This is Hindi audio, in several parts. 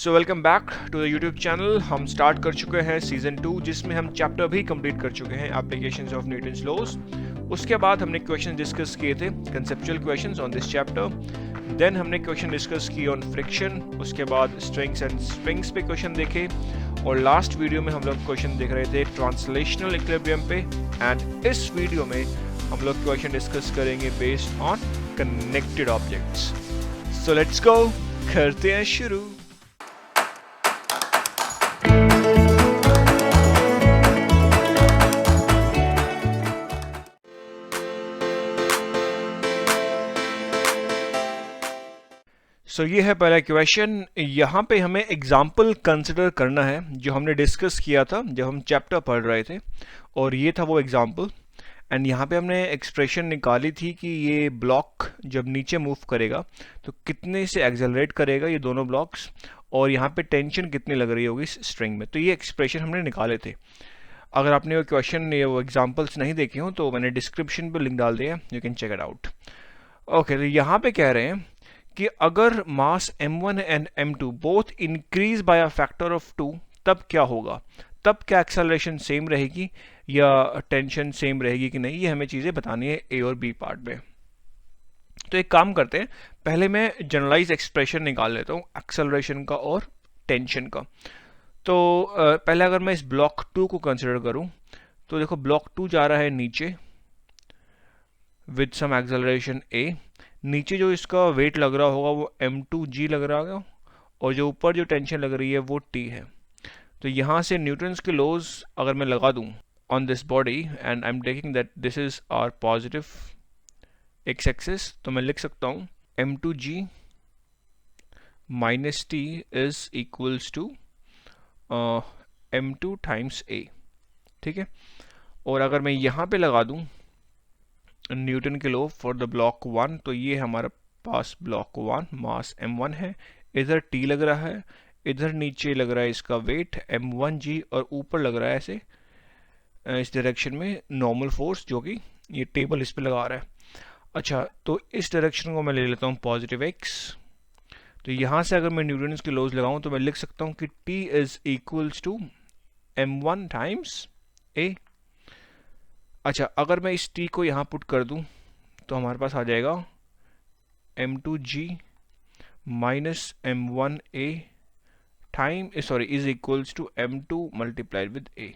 So welcome back to the YouTube channel. हम स्टार्ट कर चुके हैं सीजन 2, जिसमें हम चैप्टर भी कंप्लीट कर चुके हैं, एप्लीकेशंस ऑफ न्यूटन्स लॉज। उसके बाद हमने क्वेश्चन डिस्कस किए थे, conceptual questions on this chapter. Then हमने क्वेश्चन डिस्कस किए ऑन फ्रिक्शन। उसके बाद स्ट्रेंथ्स एंड स्प्रिंग्स पे क्वेश्चन देखे, और लास्ट वीडियो में हम लोग क्वेश्चन देख रहे थे ट्रांसलेशनल इक्विलिब्रियम पे। एंड इस वीडियो में हम लोग क्वेश्चन डिस्कस करेंगे based on connected objects. So let's go, करते हैं शुरू। ये है पहला क्वेश्चन। यहाँ पे हमें एग्जाम्पल कंसिडर करना है जो हमने डिस्कस किया था जब हम चैप्टर पढ़ रहे थे, और ये था वो एग्जाम्पल। एंड यहाँ पे हमने एक्सप्रेशन निकाली थी कि ये ब्लॉक जब नीचे मूव करेगा तो कितने से एक्सेलरेट करेगा ये दोनों ब्लॉक्स, और यहाँ पे टेंशन कितनी लग रही होगी स्ट्रिंग में। तो ये एक्सप्रेशन हमने निकाले थे। अगर आपने वो क्वेश्चन या वो एग्जाम्पल्स नहीं देखे हो तो मैंने डिस्क्रिप्शन पर लिंक डाल दिया, you can check it out. Okay, तो यहाँ पे कह रहे हैं कि अगर mass m1 and m2 both increase by a factor of 2, तब क्या होगा? तब क्या एक्सेलरेशन सेम रहेगी या टेंशन सेम रहेगी कि नहीं, ये हमें चीज़ें बतानी है ए और बी पार्ट में। तो एक काम करते हैं, पहले मैं जनरलाइज एक्सप्रेशन निकाल लेता हूँ एक्सेलरेशन का और टेंशन का। तो पहले अगर मैं इस ब्लॉक 2 को कंसिडर करूँ तो देखो, ब्लॉक 2 जा रहा है नीचे विद सम एक्सेलरेशन a। नीचे जो इसका वेट लग रहा होगा वो m2g लग रहा होगा, और जो ऊपर जो टेंशन लग रही है वो t है। तो यहाँ से न्यूटन्स के लॉज अगर मैं लगा दूँ on this body, and I am taking that this is our positive X axis, तो मैं लिख सकता हूँ m2g minus t is equals to m2 times a। ठीक है, और अगर मैं यहाँ पे लगा दूँ न्यूटन के लॉ फॉर द ब्लॉक 1, तो ये हमारा पास ब्लॉक 1 मास m1 है, इधर t लग रहा है, इधर नीचे लग रहा है इसका वेट m1g, और ऊपर लग रहा है ऐसे इस डायरेक्शन में नॉर्मल फोर्स, जो कि ये टेबल इस पे लगा रहा है। अच्छा, तो इस डायरेक्शन को मैं ले लेता हूँ पॉजिटिव x। तो यहाँ से अगर मैं न्यूटन के लॉज लगाऊँ तो मैं लिख सकता हूँ कि t is equals to m1 times a। अच्छा, अगर मैं इस t को यहाँ पुट कर दूँ तो हमारे पास आ जाएगा m2g minus m1a time is equals to m2 multiplied with a।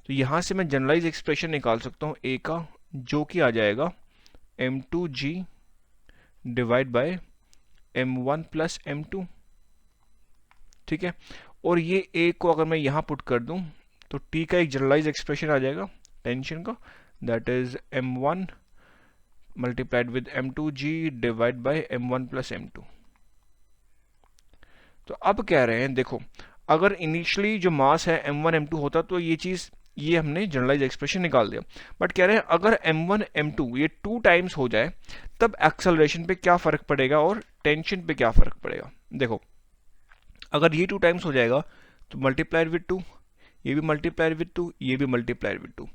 तो यहाँ से मैं जनरलाइज एक्सप्रेशन निकाल सकता हूँ a का, जो कि आ जाएगा m2g divide by m1 plus m2। ठीक है, और ये a को अगर मैं यहाँ पुट कर दूँ तो t का एक जनरलाइज एक्सप्रेशन आ जाएगा टेंशन का, that is m1 multiplied with m2g divided by m1 plus m2। तो अब कह रहे हैं, देखो, अगर इनिशियली जो मास है m1 m2 होता तो ये हमने जनरलाइज एक्सप्रेशन निकाल दिया। बट कह रहे हैं अगर m1 m2 ये 2 टाइम्स हो जाए तब एक्सेलरेशन पे क्या फर्क पड़ेगा और टेंशन पे क्या फर्क पड़ेगा। देखो, अगर ये 2 टाइम्स हो जाएगा तो मल्टीप्लाइड विद 2, ये भी मल्टीप्लाइड विद 2, ये भी मल्टीप्लाइड विद 2।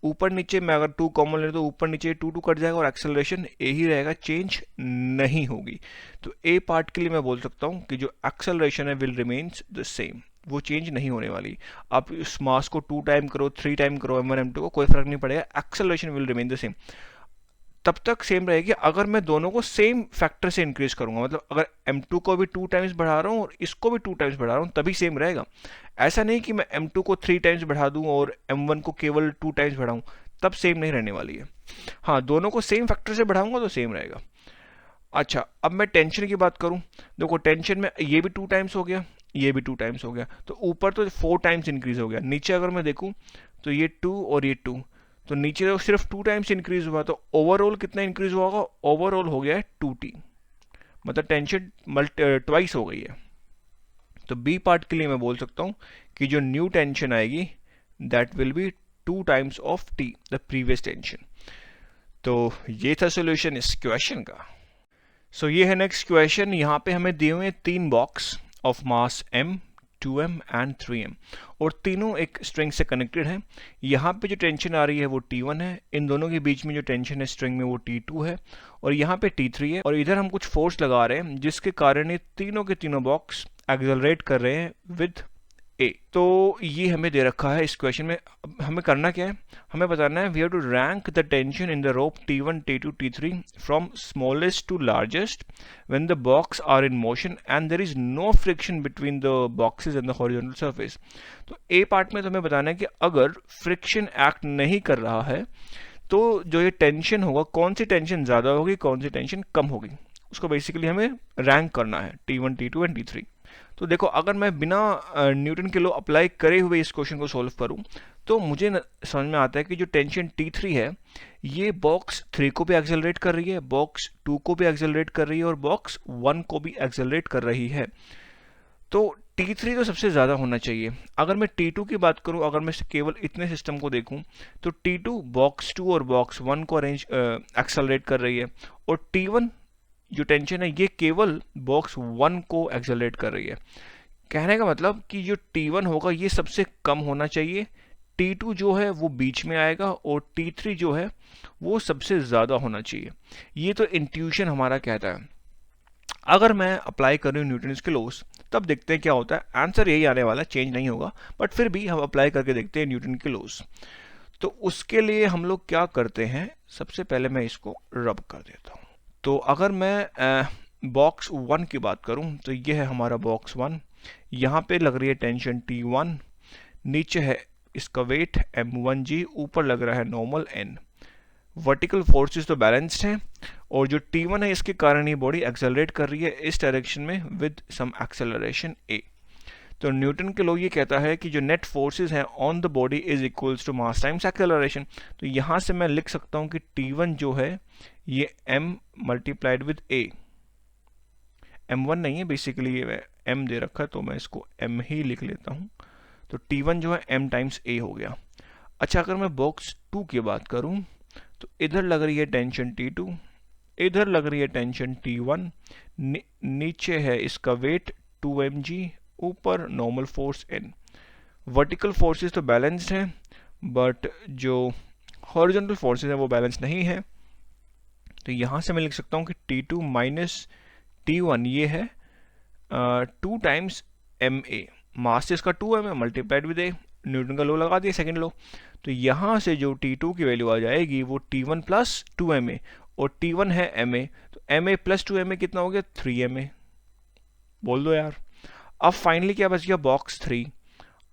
ऊपर नीचे मैं अगर 2 कॉमन ले तो ऊपर नीचे 2 कट जाएगा और एक्सेलरेशन ए ही रहेगा, चेंज नहीं होगी। तो ए पार्ट के लिए मैं बोल सकता हूँ कि जो एक्सेलरेशन है विल रिमेन्स द सेम, वो चेंज नहीं होने वाली। आप इस मास को 2 टाइम करो, 3 टाइम करो m1 m2 को, कोई फर्क नहीं पड़ेगा, acceleration will remain the same, तब तक सेम रहेगी अगर मैं दोनों को सेम फैक्टर से इंक्रीज करूंगा। मतलब अगर m2 को भी 2 टाइम्स बढ़ा रहा हूँ और इसको भी 2 टाइम्स बढ़ा रहा हूँ तभी सेम रहेगा। ऐसा नहीं कि मैं m2 को 3 टाइम्स बढ़ा दूं और m1 को केवल 2 टाइम्स बढ़ाऊं, तब सेम नहीं रहने वाली है। हाँ, दोनों को सेम फैक्टर से बढ़ाऊंगा तो सेम रहेगा। अच्छा, अब मैं टेंशन की बात करूं, देखो टेंशन में ये भी 2 टाइम्स हो गया, ये भी 2 टाइम्स हो गया, तो ऊपर तो 4 टाइम्स इंक्रीज हो गया। नीचे अगर मैं देखूं तो ये 2 और ये 2, तो नीचे तो सिर्फ 2 टाइम्स इंक्रीज हुआ, तो ओवरऑल कितना इंक्रीज हुआ होगा? ओवरऑल हो गया है 2t, मतलब टेंशन ट्वाइस हो गई है। तो बी पार्ट के लिए मैं बोल सकता हूँ कि जो न्यू टेंशन आएगी that will be 2 times of t, the previous tension. तो ये था सॉल्यूशन इस क्वेश्चन का। सो ये है नेक्स्ट क्वेश्चन। यहाँ पे हमें दिए हुए 3 box of mass m, 2m and 3m, और तीनों एक स्ट्रिंग से कनेक्टेड हैं। यहाँ पे जो टेंशन आ रही है वो T1 है, इन दोनों के बीच में जो टेंशन है स्ट्रिंग में वो T2 है, और यहाँ पे T3 है, और इधर हम कुछ फोर्स लगा रहे हैं जिसके कारण ये तीनों के तीनों बॉक्स एक्सेलरेट कर रहे हैं विद ए। तो ये हमें दे रखा है इस क्वेश्चन में। अब हमें करना क्या है, हमें बताना है we have to rank the tension in the rope T1, T2, T3 from smallest to largest when the box are in motion and there is no friction between the boxes and the horizontal surface. तो ए पार्ट में तो हमें बताना है कि अगर फ्रिक्शन एक्ट नहीं कर रहा है तो जो ये टेंशन होगा, कौन सी टेंशन ज़्यादा होगी, कौन सी टेंशन कम होगी, उसको बेसिकली हमें रैंक करना है T1, T2 एंड T3। तो देखो, अगर मैं बिना न्यूटन के लॉ अप्लाई करे हुए इस क्वेश्चन को सॉल्व करूं तो मुझे समझ में आता है कि जो टेंशन T3 है ये बॉक्स 3 को भी एक्सेलरेट कर रही है, बॉक्स 2 को भी एक्सेलरेट कर रही है और बॉक्स 1 को भी एक्सेलरेट कर रही है। तो T3 तो सबसे ज़्यादा होना चाहिए। अगर मैं T2 की बात करूं, अगर मैं केवल इतने सिस्टम को देखूं तो T2 बॉक्स 2 और बॉक्स 1 को एक्सेलरेट कर रही है, और T1 जो टेंशन है ये केवल बॉक्स 1 को एक्सेलरेट कर रही है। कहने का मतलब कि जो T1 होगा ये सबसे कम होना चाहिए, T2 जो है वो बीच में आएगा, और T3 जो है वो सबसे ज़्यादा होना चाहिए। ये तो इंट्यूशन हमारा कहता है। अगर मैं अप्लाई करूँ न्यूटन्स के लॉस तब देखते हैं क्या होता है। आंसर यही आने वाला, चेंज नहीं होगा, बट फिर भी हम अप्लाई करके देखते हैं न्यूटन के लॉस। तो उसके लिए हम लोग क्या करते हैं, सबसे पहले मैं इसको रब कर देता हूँ। तो अगर मैं बॉक्स 1 की बात करूं तो ये है हमारा बॉक्स 1, यहाँ पे लग रही है टेंशन T1, नीचे है इसका वेट M1G, ऊपर लग रहा है नॉर्मल N। वर्टिकल फोर्सेस तो बैलेंस्ड हैं, और जो T1 है इसके कारण ये बॉडी एक्सेलरेट कर रही है इस डायरेक्शन में विद सम एक्सेलरेशन A। तो न्यूटन के लॉ ये कहता है कि जो नेट फोर्सेस हैं on the body is equals to mass times acceleration. तो यहाँ से मैं लिख सकता हूँ कि T1 जो है ये m multiplied with A, M1 नहीं है बेसिकली, ये m दे रखा है तो मैं इसको m ही लिख लेता हूँ। तो T1 जो है m टाइम्स A हो गया। अच्छा, अगर मैं बॉक्स 2 की बात करूँ तो इधर लग रही है टेंशन T2, इधर लग रही है टेंशन T1, नीचे है इसका वेट 2mg, ऊपर normal force N। Vertical forces तो बैलेंस्ड हैं, बट जो हॉरिजॉन्टल फोर्सेस हैं वो बैलेंस नहीं है। तो यहाँ से मैं लिख सकता हूँ कि T2 माइनस T1 ये है 2 टाइम्स ma, मास इसका 2m है मल्टीप्लाइड विद a, न्यूटन का लॉ लगा दिया सेकंड लॉ। तो यहाँ से जो T2 की वैल्यू आ जाएगी वो T1 प्लस 2ma, और T1 है ma, तो ma प्लस 2ma कितना हो गया, 3ma। बोल दो यार। अब फाइनली क्या बच गया, बॉक्स 3।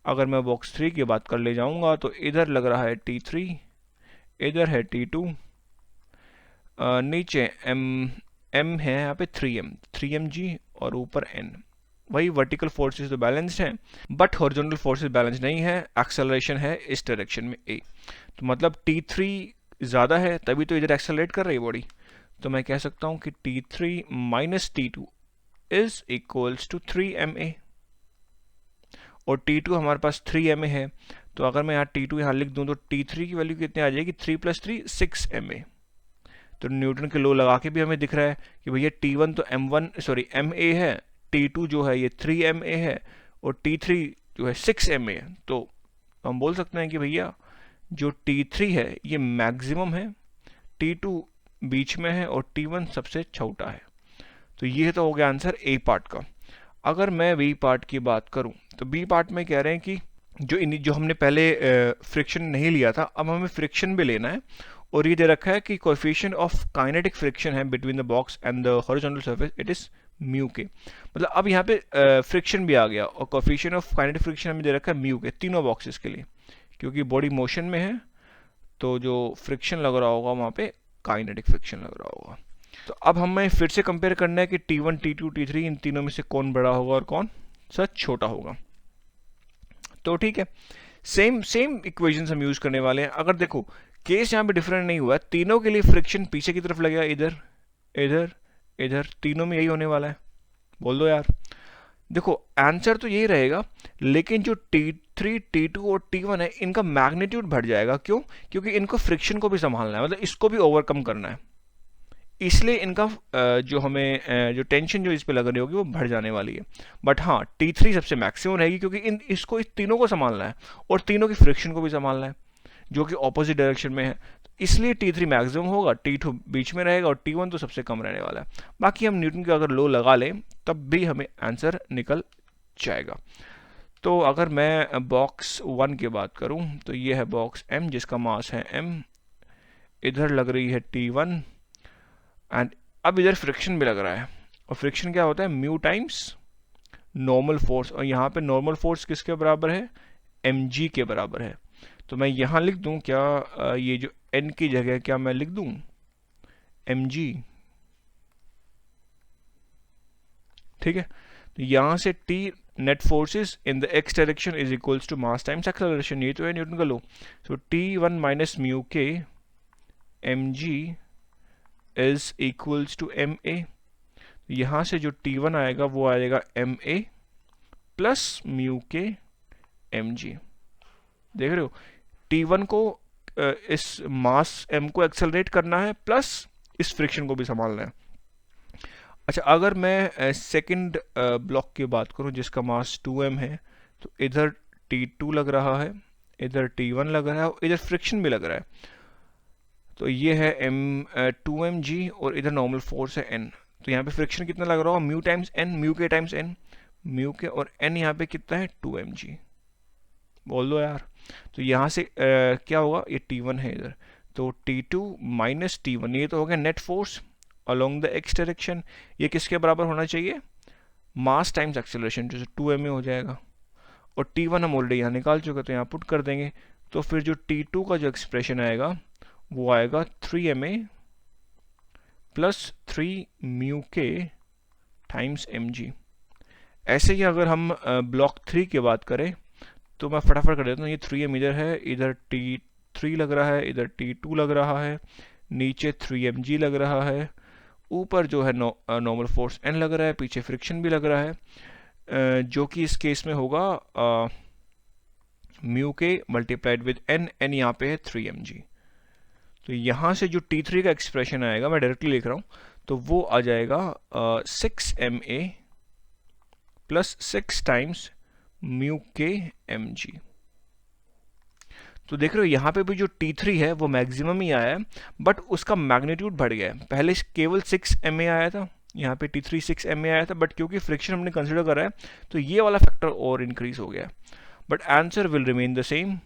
अगर मैं बॉक्स 3 की बात कर ले जाऊंगा तो इधर लग रहा है T3, इधर है T2, नीचे m है यहाँ पे 3mg, और ऊपर n। वही वर्टिकल फोर्सेस तो बैलेंस्ड हैं, बट हॉरिजॉन्टल फोर्सेस बैलेंस नहीं है, एक्सेलरेशन है इस डायरेक्शन में A। तो मतलब T3 ज़्यादा है तभी तो इधर एक्सेलरेट कर रही है बॉडी। तो मैं कह सकता हूँ कि T3 minus T2 is equals to 3ma, और T2 हमारे पास 3ma है। तो अगर मैं यहाँ T2 यहाँ लिख दूँ तो T3 की वैल्यू कितनी आ जाएगी, 3 प्लस 3 6ma। तो न्यूटन के लॉ लगा के भी हमें दिख रहा है कि भैया T1 तो ma है, T2 जो है ये 3ma है, और T3 जो है 6ma है। तो हम बोल सकते हैं कि भैया जो T3 है ये मैक्सिमम है, T2 बीच में है, और T1 सबसे छोटा है। तो ये तो हो गया आंसर A पार्ट का। अगर मैं B पार्ट की बात करूं तो B पार्ट में कह रहे हैं कि जो हमने पहले फ्रिक्शन नहीं लिया था, अब हमें फ्रिक्शन भी लेना है, और ये दे रखा है कि कोएफिशिएंट ऑफ काइनेटिक फ्रिक्शन है between the box and the horizontal surface, it is mu के। मतलब अब यहाँ पे फ्रिक्शन भी आ गया, और कोएफिशिएंट ऑफ काइनेटिक फ्रिक्शन हमें दे रखा है म्यू के तीनों बॉक्सेस के लिए, क्योंकि बॉडी मोशन में है तो जो फ्रिक्शन लग रहा होगा वहाँ पे काइनेटिक फ्रिक्शन लग रहा होगा। तो अब हमें फिर से कंपेयर करना है कि T1, T2, T3 इन तीनों में से कौन बड़ा होगा और कौन सा छोटा होगा। तो ठीक है, सेम इक्वेशंस हम यूज करने वाले हैं। अगर देखो केस यहाँ पे डिफरेंट नहीं हुआ है, तीनों के लिए फ्रिक्शन पीछे की तरफ लगेगा, इधर इधर इधर, तीनों में यही होने वाला है। बोल दो यार। देखो आंसर तो यही रहेगा, लेकिन जो T3, T2 और T1 है इनका मैग्नीट्यूड बढ़ जाएगा। क्यों? क्योंकि इनको फ्रिक्शन को भी संभालना है, मतलब इसको भी ओवरकम करना है, इसलिए इनका जो हमें जो टेंशन जो इस पे लग रही होगी वो बढ़ जाने वाली है। बट हाँ T3 सबसे मैक्सिमम रहेगी, क्योंकि इस तीनों को संभालना है और तीनों की फ्रिक्शन को भी संभालना है जो कि ऑपोजिट डायरेक्शन में है। इसलिए T3 मैक्सिमम होगा, T2 बीच में रहेगा और T1 तो सबसे कम रहने वाला है। बाकी हम न्यूटन का अगर लॉ लगा लें तब भी हमें आंसर निकल जाएगा। तो अगर मैं बॉक्स 1 की बात करूं तो ये है बॉक्स M जिसका मास है m, इधर लग रही है T1 एंड अब इधर फ्रिक्शन भी लग रहा है। और फ्रिक्शन क्या होता है, म्यू टाइम्स नॉर्मल फोर्स, और यहाँ पे नॉर्मल फोर्स किसके बराबर है, mg के बराबर है। तो मैं यहाँ लिख दूं क्या, ये जो n की जगह क्या मैं लिख दूं mg, ठीक है। तो यहाँ से T net forces in the x direction is equals to mass times acceleration, ये तो है न्यूटन का law. So T1 minus mu k mg is equals to ma। यहाँ से जो T1 आएगा वो आएगा ma plus mu k mg। देख रहे हो, T1 को इस मास m को एक्सेलरेट करना है प्लस इस फ्रिक्शन को भी संभालना है। अच्छा, अगर मैं सेकंड ब्लॉक की बात करूं जिसका मास 2m है, तो इधर T2 लग रहा है, इधर T1 लग रहा है और इधर फ्रिक्शन भी लग रहा है। तो ये है m2mg और इधर नॉर्मल फोर्स है n। तो यहाँ पे फ्रिक्शन कितना लग रहा होगा, म्यू टाइम्स n, म्यू के टाइम्स n, म्यू के, और n यहाँ पे कितना है 2mg। बोल दो यार। तो यहाँ से क्या होगा, ये T1 है इधर, तो T2 माइनस T1, ये तो हो गया net force along the x direction. ये किसके बराबर होना चाहिए, मास टाइम्स एक्सेलरेशन, जो 2ma हो जाएगा। और T1 हम ऑलरेडी यहाँ निकाल चुके, तो यहाँ पुट कर देंगे। तो फिर जो T2 का जो एक्सप्रेशन आएगा वो आएगा 3ma प्लस 3 म्यू के टाइम्स mg। ऐसे ही अगर हम ब्लॉक 3 की बात करें तो मैं फटाफट कर देता हूँ। ये 3m इधर है, इधर T3 लग रहा है, इधर T2 लग रहा है, नीचे 3mg लग रहा है, ऊपर जो है नॉर्मल फोर्स n लग रहा है, पीछे फ्रिक्शन भी लग रहा है, जो कि इस केस में होगा म्यू के मल्टीप्लाइड विद n यहाँ पे है 3mg। तो यहाँ से जो T3 का एक्सप्रेशन आएगा, मैं डायरेक्टली लिख रहा हूँ, तो वो आ जाएगा 6ma plus 6 times mu k mg। तो देख रहे हो यहाँ पे भी जो T3 है वो मैक्सिमम ही आया है, बट उसका मैग्नीट्यूड बढ़ गया है। पहले केवल 6ma आया था, यहाँ पे T3 6ma आया था, बट क्योंकि फ्रिक्शन हमने कंसिडर करा है तो ये वाला फैक्टर और इंक्रीज हो गया है। But answer will remain the same,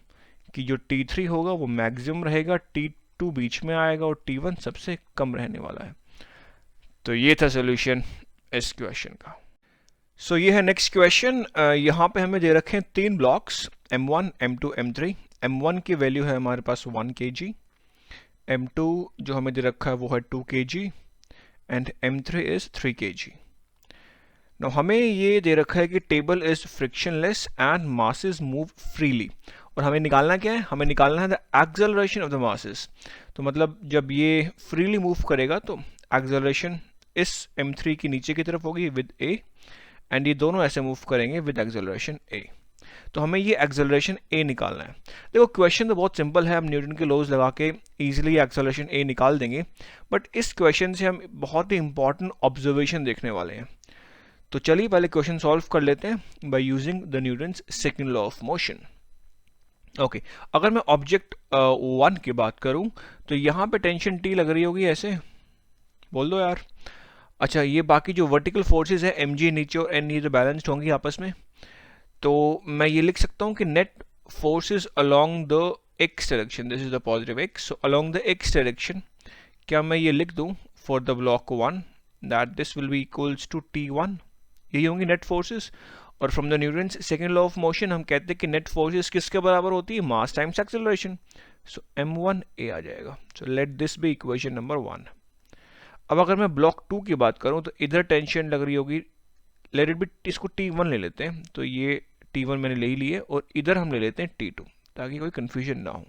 कि जो T3 होगा वो मैक्सिमम रहेगा, T2 बीच में आएगा और T1 सबसे कम रहने वाला है। तो ये था सोल्यूशन इस क्वेश्चन का। सो ये है नेक्स्ट क्वेश्चन। यहाँ पे हमें दे रखे हैं 3 blocks M1, M2, M3। M1 की वैल्यू है हमारे पास 1 kg, M2 जो हमें दे रखा है वो है 2 kg and M3 is 3 kg। Now हमें ये दे रखा है कि table is frictionless and masses move freely, और हमें निकालना क्या है, हमें निकालना है the acceleration of the masses. तो मतलब जब ये फ्रीली मूव करेगा तो एक्सेलरेशन इस M3 की नीचे की तरफ होगी विद a, एंड ये दोनों ऐसे मूव करेंगे विद एक्सेलरेशन a। तो हमें ये एक्सेलरेशन a निकालना है। देखो क्वेश्चन तो बहुत सिंपल है, हम न्यूटन के लॉज लगा के इजीली एक्सेलरेशन a निकाल देंगे, बट इस क्वेश्चन से हम बहुत ही इंपॉर्टेंट ऑब्जर्वेशन देखने वाले हैं। तो चलिए पहले क्वेश्चन सॉल्व कर लेते हैं by using the Newton's second law of motion. Okay, अगर मैं ऑब्जेक्ट 1 की बात करूं तो यहाँ पे टेंशन T लग रही होगी ऐसे, बोल दो यार। अच्छा, ये बाकी जो वर्टिकल फोर्सेस है mg नीचे और n ये तो बैलेंस्ड होंगी आपस में। तो मैं ये लिख सकता हूँ कि net forces along the x direction, this is the positive x, so along the x direction क्या मैं ये लिख दूँ for the block 1 that this will be equals to T1, यही होंगी नेट फोर्सेस। और from the Newton's second law of motion हम कहते हैं कि नेट फोर्सेस किसके बराबर होती है, मास टाइम्स एक्सेलरेशन, सो m1a आ जाएगा। So let this be equation number 1। अब अगर मैं ब्लॉक 2 की बात करूं तो इधर टेंशन लग रही होगी, लेट इट बी, इसको T1 ले लेते हैं, तो ये T1 मैंने ले ही ली है, और इधर हम ले लेते हैं T2 ताकि कोई कंफ्यूजन ना हो,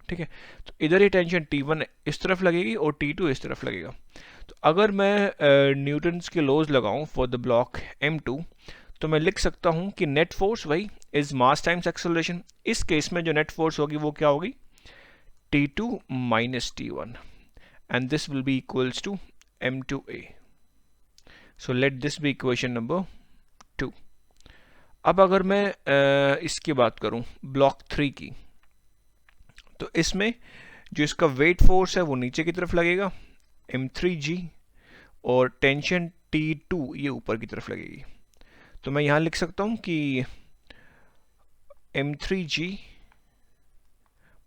ठीक है। तो इधर ये टेंशन T1 इस तरफ लगेगी और T2 इस तरफ लगेगा। तो अगर मैं न्यूटन्स के लॉज लगाऊं फॉर द ब्लॉक M2 तो मैं लिख सकता हूं कि नेट फोर्स वही इज मास टाइम्स एक्सेलरेशन। इस केस में जो नेट फोर्स होगी वो क्या होगी, T2 minus T1, and this will be equals to m2a. So let this be equation number 2. अब अगर मैं इसकी बात करूं ब्लॉक 3 की, तो इसमें जो इसका वेट फोर्स है वो नीचे की तरफ लगेगा m3g, और टेंशन T2 ये ऊपर की तरफ लगेगी। तो मैं यहां लिख सकता हूं कि m3g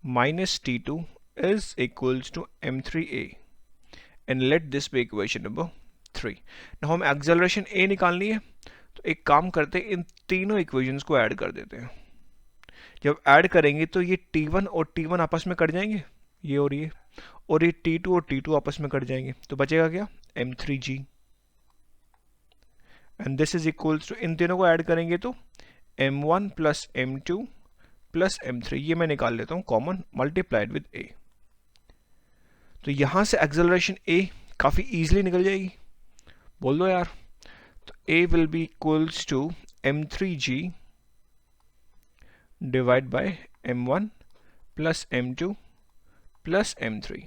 minus T2 is equals to m3a, and let this be equation number 3. Now हम एक्सेलरेशन a निकालनी है, तो एक काम करते हैं, इन तीनों इक्वेशंस को ऐड कर देते हैं। जब ऐड करेंगे तो ये T1 और T1 आपस में कट जाएंगे, ये और ये T2 और T2 आपस में कट जाएंगे, तो बचेगा क्या m3g, and this is equals to, इन तीनों को ऐड करेंगे तो m1 plus m2 plus m3, ये मैं निकाल लेता हूं कॉमन, मल्टीप्लाइड विद a। तो यहां से एक्सेलरेशन a काफी इजीली निकल जाएगी, बोल दो यार। तो a will be equals to m3g divide by m1 plus m2 plus m3।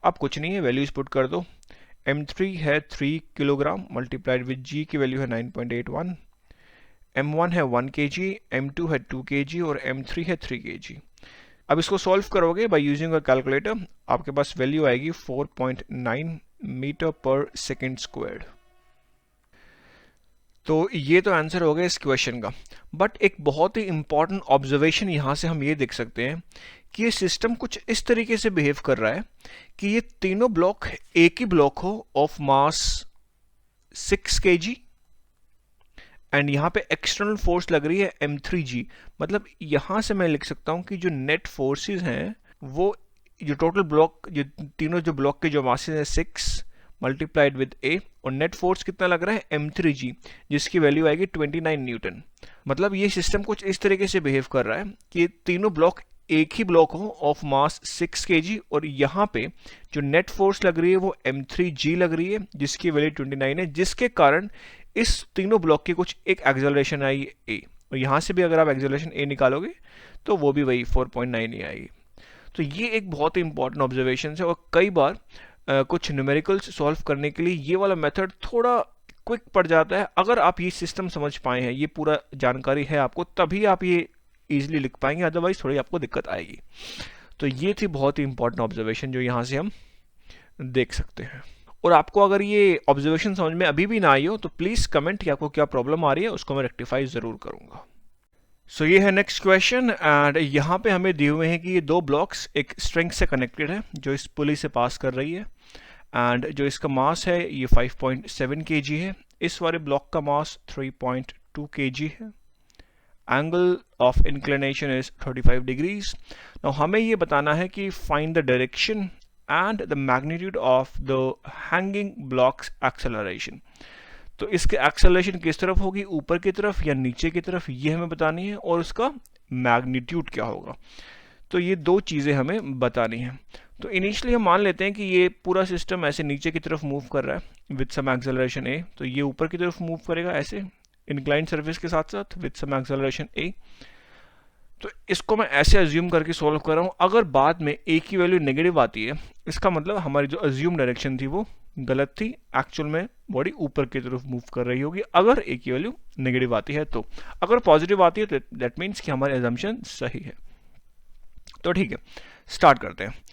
अब कुछ नहीं है, वैल्यूज पुट कर दो। m3 है 3 किलोग्राम मल्टीप्लाइड विद g की वैल्यू है 9.81, m1 है 1 kg, m2 है 2 kg और m3 है 3 kg। अब इसको सॉल्व करोगे बाय यूजिंग अ कैलकुलेटर, आपके पास वैल्यू आएगी 4.9 मीटर पर सेकेंड स्क्वायर्ड। तो ये तो आंसर हो गया इस क्वेश्चन का। बट एक बहुत ही इंपॉर्टेंट ऑब्जर्वेशन यहां से हम ये देख सकते हैं कि ये सिस्टम कुछ इस तरीके से बिहेव कर रहा है कि ये तीनों ब्लॉक एक ही ब्लॉक हो ऑफ मास 6 kg, एंड यहां पे एक्सटर्नल फोर्स लग रही है m3g। मतलब यहां से मैं लिख सकता हूं कि जो नेट फोर्सेस हैं वो, जो टोटल ब्लॉक, जो तीनों जो ब्लॉक के जो मासेस हैं 6 मल्टीप्लाइड विद a, और नेट फोर्स कितना लग रहा है m3g, जिसकी वैल्यू आएगी 29 न्यूटन। मतलब ये सिस्टम कुछ इस तरीके से बिहेव कर रहा है कि तीनों ब्लॉक एक ही ब्लॉक हो ऑफ मास 6 kg, और यहाँ पे जो नेट फोर्स लग रही है वो m3g लग रही है जिसकी वैल्यू 29 है, जिसके कारण इस तीनों ब्लॉक की कुछ एक एक्सेलरेशन आई a, और यहाँ से भी अगर आप एक्सेलरेशन a निकालोगे तो वो भी वही 4.9 ही आएगी। तो ये एक बहुत ही इंपॉर्टेंट ऑब्जर्वेशन है, और कई बार कुछ न्यूमेरिकल्स सॉल्व करने के लिए ये वाला मेथड थोड़ा क्विक पड़ जाता है। अगर आप ये सिस्टम समझ पाए हैं, ये पूरा जानकारी है आपको, तभी आप ये इजीली लिख पाएंगे, अदरवाइज थोड़ी आपको दिक्कत आएगी। तो ये थी बहुत ही इंपॉर्टेंट ऑब्जर्वेशन जो यहाँ से हम देख सकते हैं। और आपको अगर ये ऑब्जर्वेशन समझ में अभी भी ना आई हो तो प्लीज़ कमेंट कि आपको क्या प्रॉब्लम आ रही है, उसको मैं रेक्टिफाई ज़रूर करूँगा। सो ये है नेक्स्ट क्वेश्चन, एंड यहाँ पे हमें दिए हुए हैं कि ये दो ब्लॉक्स एक स्ट्रिंग से कनेक्टेड है जो इस पुली से पास कर रही है, एंड जो इसका मास है ये 5.7 kg है। इस वाले ब्लॉक का मास 3.2 kg है। Angle of inclination is 35 degrees. Now हमें ये बताना है कि find the direction and the magnitude of the hanging blocks acceleration. तो इसके एक्सेलरेशन किस तरफ होगी, ऊपर की तरफ या नीचे की तरफ, ये हमें बतानी है, और उसका मैग्नीट्यूड क्या होगा। तो ये दो चीज़ें हमें बतानी है। तो इनिशियली हम मान लेते हैं कि ये पूरा सिस्टम ऐसे नीचे की तरफ मूव कर रहा है विद सम एक्सेलरेशन a, तो ये ऊपर की तरफ मूव करेगा ऐसे इंक्लाइंड सरफेस के साथ साथ विद सम एक्सेलरेशन a। तो इसको मैं ऐसे अज्यूम करके सॉल्व कर रहा हूँ। अगर बाद में a की वैल्यू नेगेटिव आती है, इसका मतलब हमारी जो अज्यूम डायरेक्शन थी वो गलत थी, एक्चुअल में बॉडी ऊपर की तरफ मूव कर रही होगी अगर a की वैल्यू नेगेटिव आती है। तो अगर पॉजिटिव आती है तो दैट मीन्स कि हमारी अजम्पशन सही है। तो ठीक है, स्टार्ट करते हैं।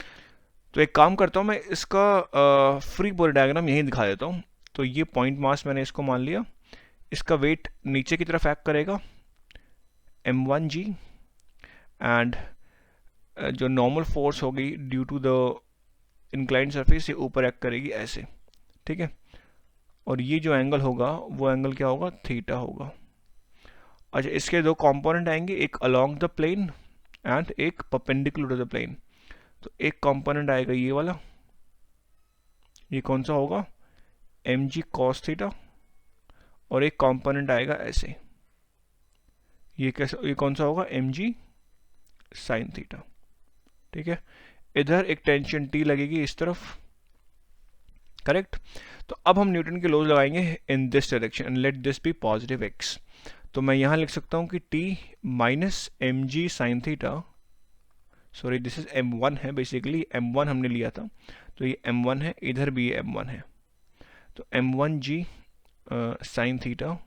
तो एक काम करता हूँ, मैं इसका फ्री बॉडी डायग्राम यहीं दिखा देता हूँ। तो ये पॉइंट मास मैंने इसको मान लिया, इसका वेट नीचे की तरफ एक्ट करेगा m1g, एंड जो नॉर्मल फोर्स होगी due to the inclined surface ये ऊपर एक्ट करेगी ऐसे, ठीक है। और ये जो एंगल होगा वो एंगल क्या होगा, थीटा होगा। अच्छा, इसके दो कंपोनेंट आएंगे, एक अलोंग द प्लेन एंड एक परपेंडिकुलर टू द प्लेन। तो एक कंपोनेंट आएगा ये वाला, ये कौन सा होगा, mg cos थीटा, और एक कंपोनेंट आएगा ऐसे, ये कैसा, ये कौन सा होगा, mg sin थीटा, ठीक है। इधर एक टेंशन T लगेगी इस तरफ, करेक्ट। तो अब हम न्यूटन के लॉज लगाएंगे in this direction and let this be positive x। तो मैं यहां लिख सकता हूं कि T minus mg sin theta, sorry this is m1 है, बेसिकली m1 हमने लिया था, तो ये m1 है, इधर भी ये m1 है, तो m1g sine theta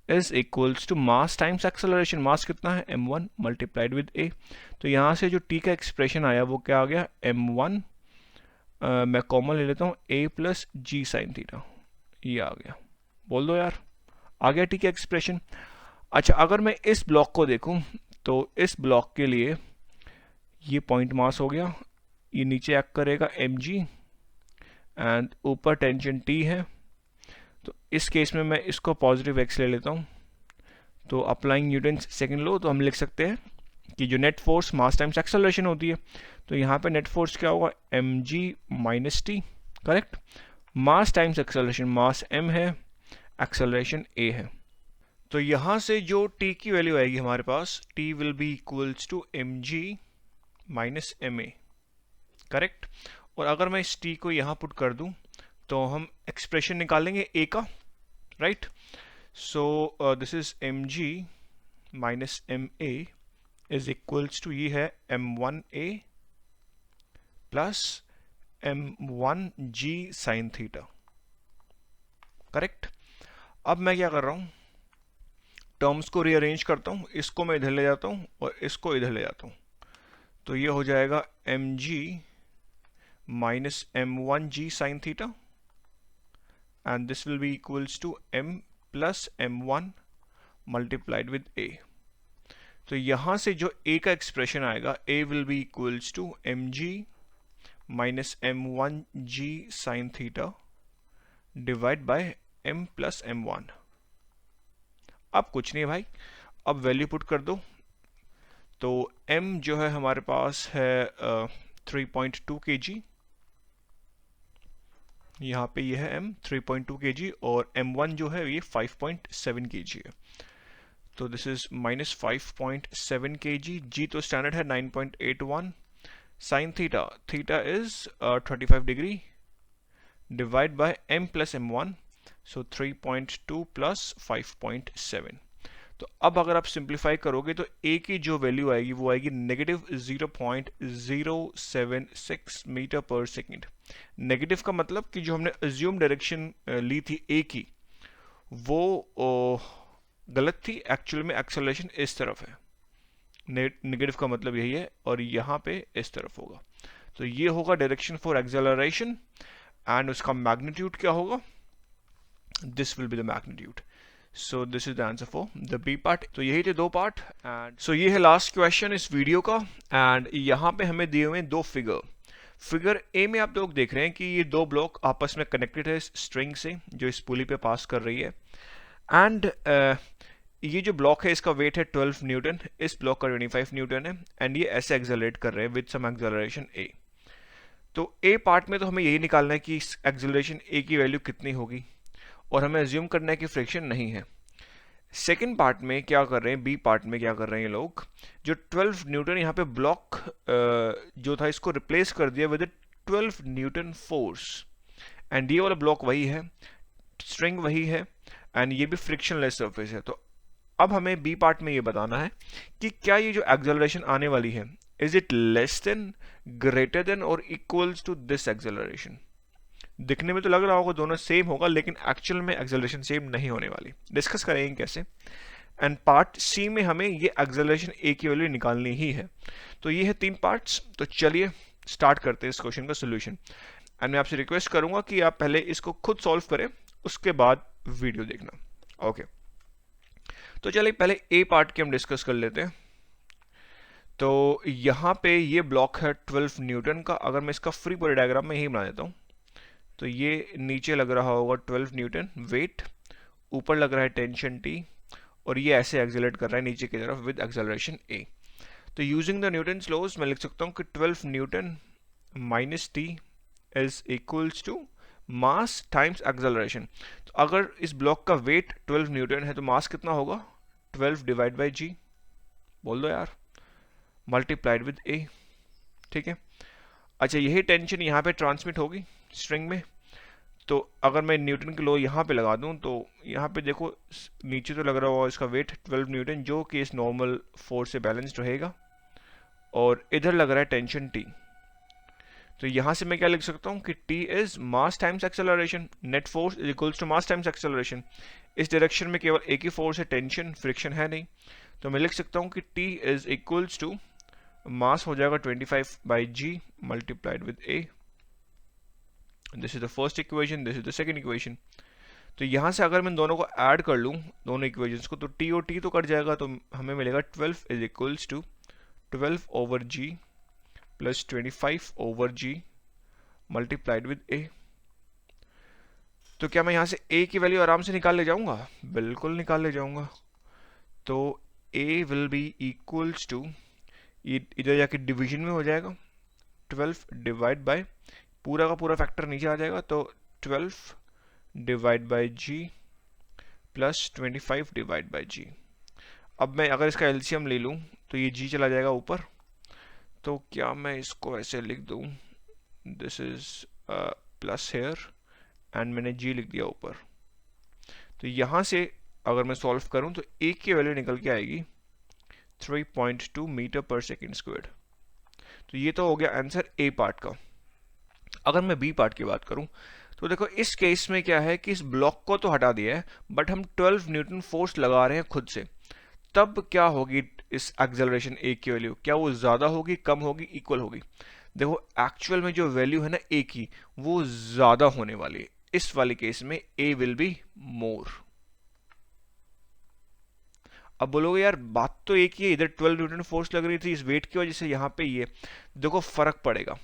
is equals to mass times acceleration. Mass कितना है, m1 मल्टीप्लाइड विद a। तो यहाँ से जो t का एक्सप्रेशन आया वो क्या आ गया, m1 मैं कॉमन ले लेता हूँ, a plus g sine theta, ये आ गया। बोल दो यार, आ गया t का एक्सप्रेशन। अच्छा, अगर मैं इस ब्लॉक को देखूं तो इस ब्लॉक के लिए ये पॉइंट मास हो गया, ये नीचे एक्ट करेगा mg एंड ऊपर टेंशन t है। तो इस केस में मैं इसको पॉजिटिव x ले लेता हूँ, तो अप्लाइंग न्यूटन्स सेकंड लॉ, तो हम लिख सकते हैं कि जो net force mass times acceleration होती है, तो यहाँ पे नेट फोर्स क्या होगा, mg minus T, correct. Mass times acceleration, mass m है, एक्सेलरेशन a है। तो यहाँ से जो t की वैल्यू आएगी हमारे पास, t will be equals to mg minus ma, correct. और अगर मैं इस t को यहाँ पुट कर दूँ तो हम एक्सप्रेशन निकालेंगे a का, right. So this is mg minus ma is equals to, ये है m1a plus m1g sine theta, correct. अब मैं क्या कर रहा हूँ, टर्म्स को रीअरेंज करता हूँ, इसको मैं इधर ले जाता हूँ और इसको इधर ले जाता हूँ, तो ये हो जाएगा mg minus m1g sine theta and this will be equals to m plus m1 multiplied with a। तो यहां से जो a का एक्सप्रेशन आएगा, a will be equals to mg minus m1g sine theta divide by m plus m1। अब कुछ नहीं भाई, अब वैल्यू पुट कर दो, तो m जो है हमारे पास है 3.2 kg, यहाँ पे ये है m 3.2 kg, और m1 जो है ये 5.7 kg है। तो this is minus 5.7 kg, g तो स्टैंडर्ड है 9.81, sine theta, theta is 35 degree divide by m plus m1, so 3.2 plus 5.7। तो अब अगर आप सिंप्लीफाई करोगे तो a की जो वैल्यू आएगी वो आएगी नेगेटिव 0.076 मीटर पर सेकेंड। नेगेटिव का मतलब कि जो हमने अज्यूम डायरेक्शन ली थी a की वो गलत थी, एक्चुअल में एक्सेलरेशन इस तरफ है। नेगेटिव का मतलब यही है, और यहाँ पे इस तरफ होगा, तो ये होगा डायरेक्शन फॉर एक्सेलरेशन एंड उसका मैग्नीट्यूड क्या होगा, this will be the magnitude. So this is the answer for the B part. तो यही थे दो पार्ट, एंड सो ये है लास्ट क्वेश्चन इस वीडियो का। एंड यहाँ पे हमें दिए हुए दो फिगर। फिगर ए में आप लोग देख रहे हैं कि ये दो ब्लॉक आपस में कनेक्टेड है स्ट्रिंग से, जो इस पुली पे पास कर रही है। एंड ये जो ब्लॉक है इसका वेट है 12 न्यूटन, इस ब्लॉक का 25 न्यूटन है, एंड ये ऐसे एक्सेलरेट कर रहे हैं विद सम एक्सेलरेशन ए। तो ए पार्ट में तो हमें यही निकालना है कि एक्सेलरेशन ए की वैल्यू कितनी होगी, और हमें अज्यूम करना है कि फ्रिक्शन नहीं है। सेकेंड पार्ट में क्या कर रहे हैं, बी पार्ट में क्या कर रहे हैं ये लोग, जो 12 न्यूटन यहाँ पे ब्लॉक जो था इसको रिप्लेस कर दिया विद 12 न्यूटन फोर्स, एंड ये वाला ब्लॉक वही है, स्ट्रिंग वही है, एंड ये भी फ्रिक्शनलेस सरफेस है। तो अब हमें बी पार्ट में ये बताना है कि क्या ये जो एक्सेलरेशन आने वाली है, is it less than, greater than और इक्वल्स टू दिस एक्सेलरेशन। दिखने में तो लग रहा होगा दोनों सेम होगा, लेकिन एक्चुअल में एक्सेलरेशन सेम नहीं होने वाली। डिस्कस करेंगे कैसे। एंड पार्ट सी में हमें ये एक्सेलरेशन ए की वैल्यू निकालनी ही है। तो ये है 3 पार्ट्स। तो चलिए स्टार्ट करते हैं इस क्वेश्चन का सोल्यूशन। एंड मैं आपसे रिक्वेस्ट करूंगा कि आप पहले इसको खुद सॉल्व करें, उसके बाद वीडियो देखना। ओके, तो चलिए पहले ए पार्ट की हम डिस्कस कर लेते हैं। तो यहाँ पे ये ब्लॉक है 12 न्यूटन का। अगर मैं इसका फ्री बॉडी डायग्राम में यही बना देता हूँ, तो ये नीचे लग रहा होगा 12 न्यूटन वेट, ऊपर लग रहा है टेंशन टी, और ये ऐसे एक्सेलरेट कर रहा है नीचे की तरफ विद एक्सेलरेशन ए। तो यूजिंग द न्यूटन्स लॉज मैं लिख सकता हूँ कि 12 Newton minus T is equals to mass times acceleration. तो अगर इस ब्लॉक का वेट 12 न्यूटन है तो मास कितना होगा, 12 डिवाइड बाई जी, बोल दो यार, मल्टीप्लाइड विद ए। ठीक है। अच्छा, यही टेंशन यहाँ पे ट्रांसमिट होगी स्ट्रिंग में। तो अगर मैं न्यूटन की लॉ यहाँ पे लगा दूँ तो यहाँ पे देखो नीचे तो लग रहा होगा इसका वेट 12 न्यूटन, जो कि इस नॉर्मल फोर्स से बैलेंस्ड रहेगा, और इधर लग रहा है टेंशन टी। तो यहाँ से मैं क्या लिख सकता हूँ कि t is mass times acceleration, net force is equals to mass times acceleration. इस डायरेक्शन में केवल एक ही फोर्स है, टेंशन, फ्रिक्शन है नहीं, तो मैं लिख सकता हूँ कि t is equals to mass हो जाएगा 25 by g multiplied with a। This is the first equation, this is the second equation. तो यहाँ से अगर मैं दोनों को ऐड कर लूँ, दोनों इक्वेशंस को, तो t और t तो कट जाएगा, तो हमें मिलेगा 12 is equals to 12 over g plus 25 over g multiplied with a। तो क्या मैं यहाँ से a की वैल्यू आराम से निकाल ले जाऊंगा? बिल्कुल निकाल ले जाऊंगा। तो a will be equals to, इधर जाके डिवीजन में हो जाएगा, 12 डिवाइड बाय, पूरा का पूरा फैक्टर नीचे आ जाएगा, तो 12 divide by g plus 25 divide by g। अब मैं अगर इसका एलसीएम ले लूं तो ये g चला जाएगा ऊपर, तो क्या मैं इसको ऐसे लिख दूं, this is plus here and मैंने g लिख दिया ऊपर। तो यहाँ से अगर मैं सॉल्व करूं तो a की वैल्यू निकल के आएगी 3.2 मीटर पर सेकेंड स्क्वायर। तो ये तो हो गया आंसर a पार्ट का। अगर मैं b पार्ट की बात करूं तो देखो इस केस में क्या है कि इस ब्लॉक को तो हटा दिया है, बट हम 12 न्यूटन फोर्स लगा रहे हैं खुद से। तब क्या होगी इस एक्सेलरेशन a की वैल्यू, क्या वो ज्यादा होगी, कम होगी, इक्वल होगी? देखो एक्चुअल में जो वैल्यू है ना a की, वो ज्यादा होने वाली है। इस वाले केस में a विल बी मोर। अब बोलोगे यार बात तो एक ही है, इधर 12 न्यूटन फोर्स लग रही थी इस वेट की वजह से, यहाँ पे ये देखो फर्क पड़ेगा।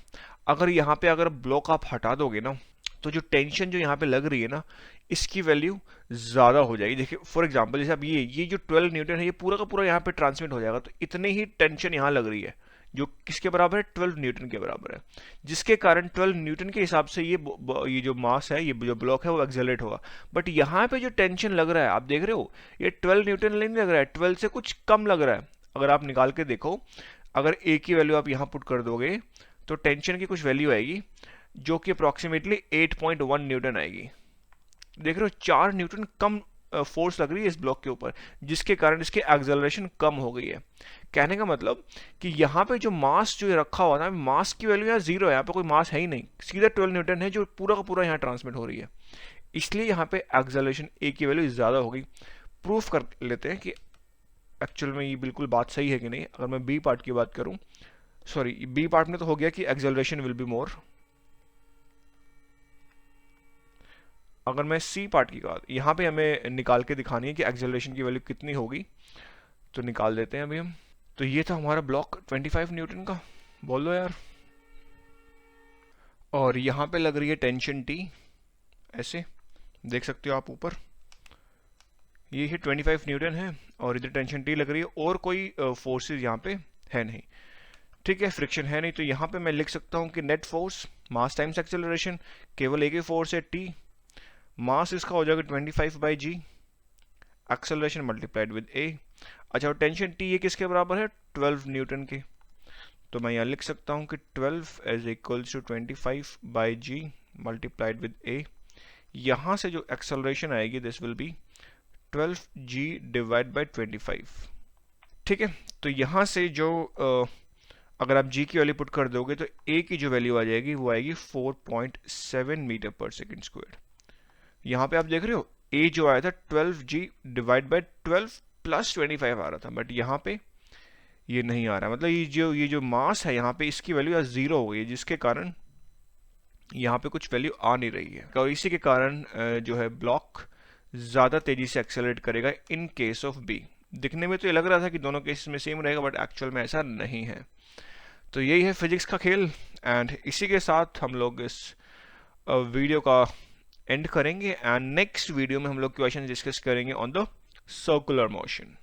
अगर यहाँ पे अगर ब्लॉक आप हटा दोगे ना, तो जो टेंशन जो यहाँ पे लग रही है ना, इसकी वैल्यू ज्यादा हो जाएगी। देखिए फॉर एग्जांपल जैसे अब ये जो 12 न्यूटन है, ये पूरा का पूरा यहाँ पे ट्रांसमिट हो जाएगा, तो इतनी ही टेंशन यहाँ लग रही है, जो किसके बराबर है, 12 न्यूटन के बराबर है, जिसके कारण 12 न्यूटन के हिसाब से ये जो मास है, ये जो ब्लॉक है, वो एक्सेलरेट होगा। बट यहाँ पे जो टेंशन लग रहा है, आप देख रहे हो, ये 12 न्यूटन नहीं लग रहा है, 12 से कुछ कम लग रहा है। अगर आप निकाल के देखो, अगर a की वैल्यू आप यहाँ पुट कर दोगे तो टेंशन की कुछ वैल्यू आएगी जो कि अप्रोक्सीमेटली 8.1 न्यूटन आएगी। देख रहे हो 4 न्यूटन कम फोर्स लग रही है इस ब्लॉक के ऊपर, जिसके कारण इसकी एक्सेलरेशन कम हो गई है। कहने का मतलब कि यहाँ पे जो मास जो रखा हुआ था, मास की वैल्यू यहाँ जीरो है, यहाँ पे कोई मास है ही नहीं, सीधा 12 न्यूटन है जो पूरा का पूरा यहाँ ट्रांसमिट हो रही है, इसलिए यहाँ पे एक्सेलरेशन a की वैल्यू ज्यादा हो गई। प्रूफ कर लेते हैं कि एक्चुअल में ये बिल्कुल बात सही है कि नहीं। अगर मैं बी पार्ट की बात करूं, सॉरी बी पार्ट में तो हो गया कि एक्सेलरेशन विल बी मोर। अगर मैं सी पार्ट की बात, यहाँ पे हमें निकाल के दिखानी है कि एक्सेलरेशन की वैल्यू कितनी होगी, तो निकाल देते हैं अभी हम। तो ये था हमारा ब्लॉक 25 न्यूटन का, बोल दो यार। और यहाँ पे लग रही है टेंशन टी, ऐसे देख सकते हो आप ऊपर, ये 25 न्यूटन है और इधर टेंशन टी लग रही है, और कोई फोर्सेस यहाँ पे है नहीं, ठीक है, फ्रिक्शन है नहीं। तो यहाँ पे मैं लिख सकता हूँ कि net force mass times acceleration, केवल एक ही फोर्स है टी, मास इसका हो जाएगा 25 by G, acceleration multiplied with A. अच्छा, टेंशन टी ये किसके बराबर है, 12 न्यूटन के, तो मैं यहाँ लिख सकता हूँ कि 12 is equals to 25 by G multiplied with A. यहाँ से जो एक्सेलरेशन आएगी this will be 12g divide by 25, ठीक है। तो यहाँ से जो अगर आप g की वैल्यू पुट कर दोगे तो a की जो वैल्यू आ जाएगी वो आएगी 4.7 मीटर पर सेकेंड स्क्वायर। यहाँ पे आप देख रहे हो a जो आया था 12g डिवाइड बाई 12 प्लस 25 आ रहा था, बट यहाँ पे ये नहीं आ रहा, मतलब ये जो मास है यहाँ पे इसकी वैल्यू जीरो हो गई है, जिसके कारण यहाँ पे कुछ वैल्यू आ नहीं रही है, और इसी के कारण जो है ब्लॉक ज़्यादा तेजी से एक्सेलरेट करेगा इन केस ऑफ बी। दिखने में तो ये लग रहा था कि दोनों केसेस में सेम रहेगा, बट एक्चुअल में ऐसा नहीं है। तो यही है फिजिक्स का खेल, एंड इसी के साथ हम लोग इस वीडियो का एंड करेंगे, एंड नेक्स्ट वीडियो में हम लोग क्वेश्चन डिस्कस करेंगे ऑन द सर्कुलर मोशन।